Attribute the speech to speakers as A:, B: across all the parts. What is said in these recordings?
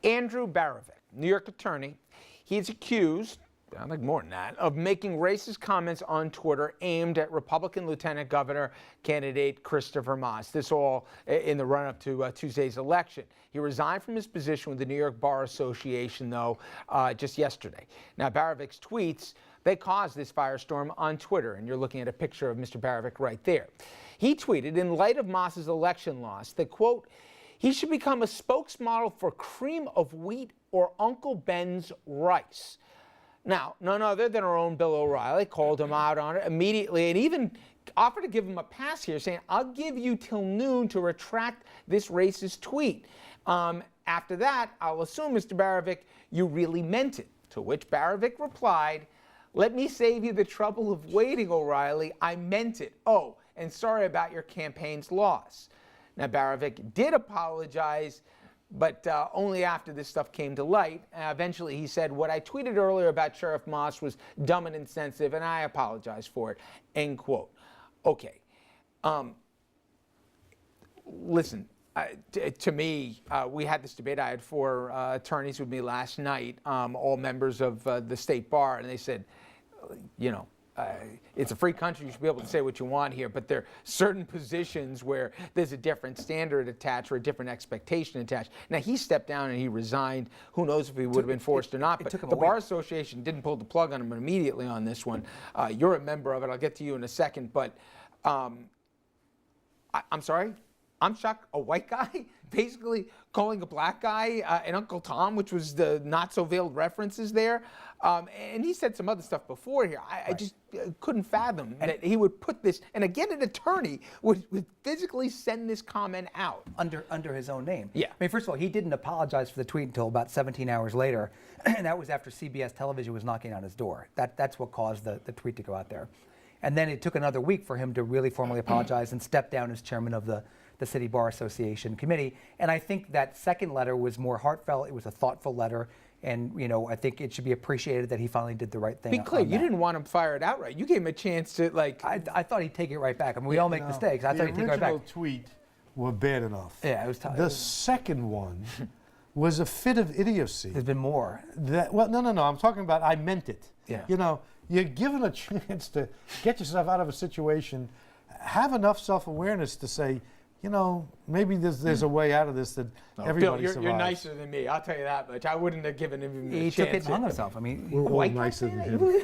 A: Andrew Barovic, New York attorney, he's accused, I think more than that, of making racist comments on Twitter aimed at Republican Lieutenant Governor candidate Christopher Moss. This all in the run-up to Tuesday's election. He resigned from his position with the New York Bar Association, though, just yesterday. Now, Barovic's tweets, they caused this firestorm on Twitter, and you're looking at a picture of Mr. Barovic right there. He tweeted, in light of Moss's election loss, that, quote, he should become a spokesmodel for cream of wheat or Uncle Ben's rice. Now, none other than our own Bill O'Reilly called him out on it immediately and even offered to give him a pass here, saying, I'll give you till noon to retract this racist tweet. After that, I'll assume, Mr. Barovic, you really meant it. To which Barovic replied, let me save you the trouble of waiting, O'Reilly. I meant it. Oh, and sorry about your campaign's loss. Now, Barovic did apologize, but only after this stuff came to light. Eventually, he said, what I tweeted earlier about Sheriff Moss was dumb and insensitive, and I apologize for it, end quote. Okay. Listen, to me, we had this debate. I had 4 attorneys with me last night, all members of the state bar, and they said, you know, it's a free country. You should be able to say what you want here, but there are certain positions where there's a different standard attached or a different expectation attached. Now, he stepped down and he resigned. Who knows if he would have been forced or not, but the Bar Association didn't pull the plug on him immediately on this one. You're a member of it. I'll get to you in a second, but I'm sorry? I'm shocked. A white guy basically calling a black guy an Uncle Tom, which was the not-so-veiled references there. And he said some other stuff before here. I just couldn't fathom that he would put this, and again, an attorney would physically send this comment out.
B: Under his own name.
A: Yeah.
B: I mean, first of all, he didn't apologize for the tweet until about 17 hours later, and that was after CBS television was knocking on his door. That's what caused the tweet to go out there. And then it took another week for him to really formally apologize and step down as chairman of the City Bar Association committee. And I think that second letter was more heartfelt. It was a thoughtful letter. And, you know, I think it should be appreciated that he finally did the right thing.
A: Be clear, you didn't want him fired outright. You gave him a chance to, like...
B: I thought he'd take it right back. I mean, we all make mistakes. I thought he'd take it right back.
C: The original tweet were bad enough.
B: Yeah, it was tough.
C: The second one was a fit of idiocy.
B: There's been more.
C: Well, no. I'm talking about I meant it.
B: Yeah.
C: You know, you're given a chance to get yourself out of a situation, have enough self-awareness to say, you know, maybe there's a way out of this that everybody
A: Bill,
C: survives.
A: you're nicer than me. I'll tell you that much. I wouldn't have given him a chance.
B: He took it and hung himself. I mean,
C: we're all nicer than him.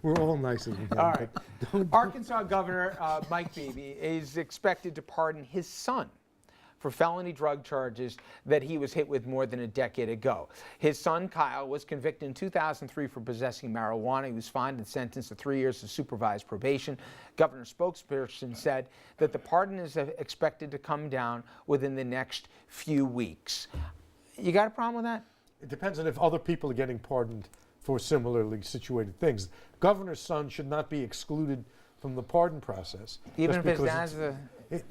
C: We're all nicer than him.
A: All right. Arkansas Governor Mike Beebe is expected to pardon his son for felony drug charges that he was hit with more than a decade ago. His son, Kyle, was convicted in 2003 for possessing marijuana. He was fined and sentenced to 3 years of supervised probation. Governor's spokesperson said that the pardon is expected to come down within the next few weeks. You got a problem with that?
C: It depends on if other people are getting pardoned for similarly situated things. Governor's son should not be excluded from the pardon process.
A: Even if his dad's the...
C: If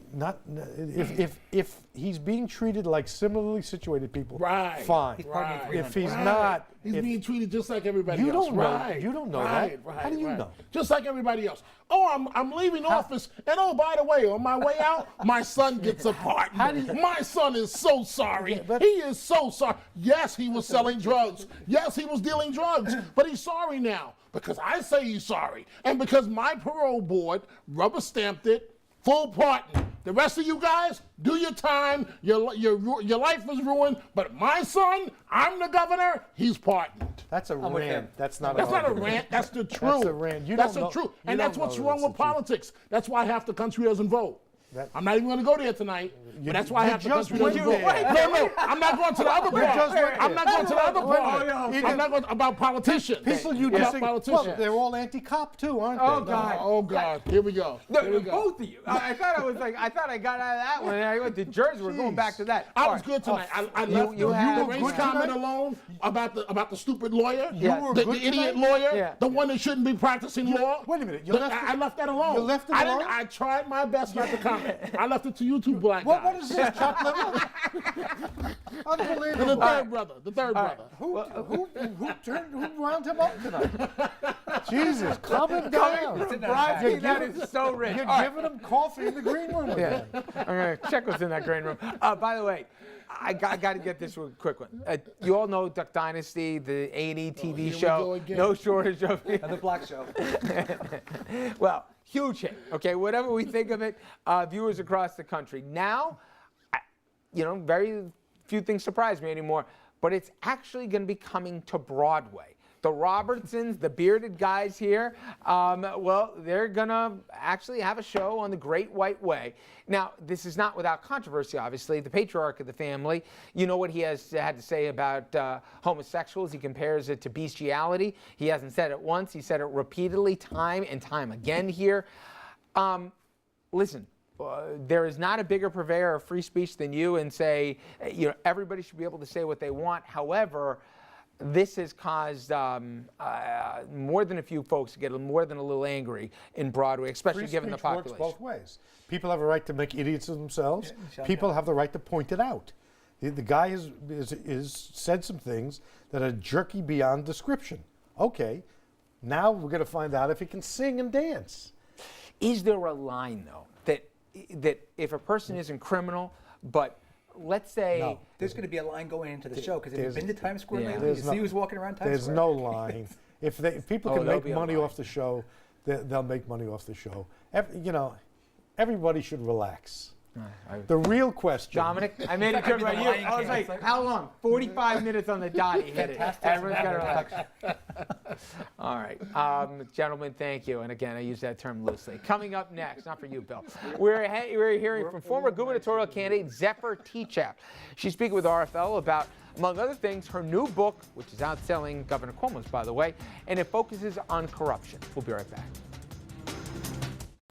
C: he's being treated like similarly situated people,
D: right,
C: fine.
D: Right.
C: If he's not,
D: he's being treated just like everybody else.
C: Don't know.
D: Right.
C: You don't know
D: that.
C: Right. How do you know?
D: Just like everybody else. Oh, I'm leaving office, and oh, by the way, on my way out, my son gets a pardon. My son is so sorry. He is so sorry. Yes, he was selling drugs. Yes, he was dealing drugs, but he's sorry now because I say he's sorry, and because my parole board rubber stamped it. Full pardon. The rest of you guys, do your time. Your life is ruined. But my son, I'm the governor. He's pardoned.
C: That's a rant. That's not.
D: That's not a rant. That's the truth.
C: That's a rant.
D: That's the truth. And that's what's wrong with politics. That's why half the country doesn't vote. I'm not even going to go there tonight. But that's why half the country doesn't vote. No, I'm not going to the other part. I'm not going to the other part. I'm not going about politicians.
C: People you disagree. Well, they're all anti-cop too, aren't they?
A: Oh God!
D: Oh God! Here we go.
A: No, both of you. I thought I got out of that one. And I went to Jersey. We're going back to that.
D: I was good tonight. I left the race comment alone about the stupid lawyer, the idiot lawyer, the one that shouldn't be practicing law.
C: Wait a minute.
D: I left that alone.
C: You left it alone?
D: I tried my best not to comment. I left it to you two black
C: What
D: guys.
C: is this, chopped liver?
D: And
C: Unbelievable.
D: the third brother. The third brother.
C: Who wound him up tonight? Jesus, calm him down.
A: Brodsky, that is so rich.
C: You're
A: All right.
C: giving him coffee in the green room again.
A: I'm going to check what's in that green room. By the way, I got to get this one quick one. You all know Duck Dynasty, the A&E TV
D: here we
A: show.
D: go again.
A: No shortage of
B: And the Black Show.
A: Well, huge hit. Okay, whatever we think of it, viewers across the country. Now, very few things surprise me anymore, but it's actually going to be coming to Broadway. The Robertsons, the bearded guys here, they're going to actually have a show on the Great White Way. Now, this is not without controversy, obviously. The patriarch of the family, you know what he had to say about homosexuals. He compares it to bestiality. He hasn't said it once. He said it repeatedly, time and time again here. Listen. There is not a bigger purveyor of free speech than you, and say, everybody should be able to say what they want. However, this has caused more than a few folks to get more than a little angry in Broadway, especially
C: Free
A: given the
C: speech
A: population.
C: works both ways. People have a right to make idiots of themselves. People have the right to point it out. The guy has said some things that are jerky beyond description. Okay, now we're going to find out if he can sing and dance.
A: Is there a line, though, that if a person isn't criminal, but let's say
C: No.
B: There's going to be a line going into the show, because have you
C: there's-
B: been to Times Square
A: yeah.
B: lately?
C: There's
B: You
C: no-
B: see who's walking around Times
C: There's
B: Square?
C: no line. If people
A: Oh,
C: can
A: there'll
C: make
A: be a
C: money
A: line.
C: off the show, they'll make money off the show. Everybody should relax. The real question.
A: Dominic, I made it good
B: be
A: about
B: the
A: you.
B: Lion
A: I was
B: King.
A: like,
B: It's like-
A: how long? 45 minutes on the dot. He hit it. Everyone's got to relax. All right. Gentlemen, thank you. And again, I use that term loosely. Coming up next, not for you, Bill, we're hearing from former gubernatorial candidate Zephyr Teachout. She's speaking with RFL about, among other things, her new book, which is outselling Governor Cuomo's, by the way, and it focuses on corruption. We'll be right back.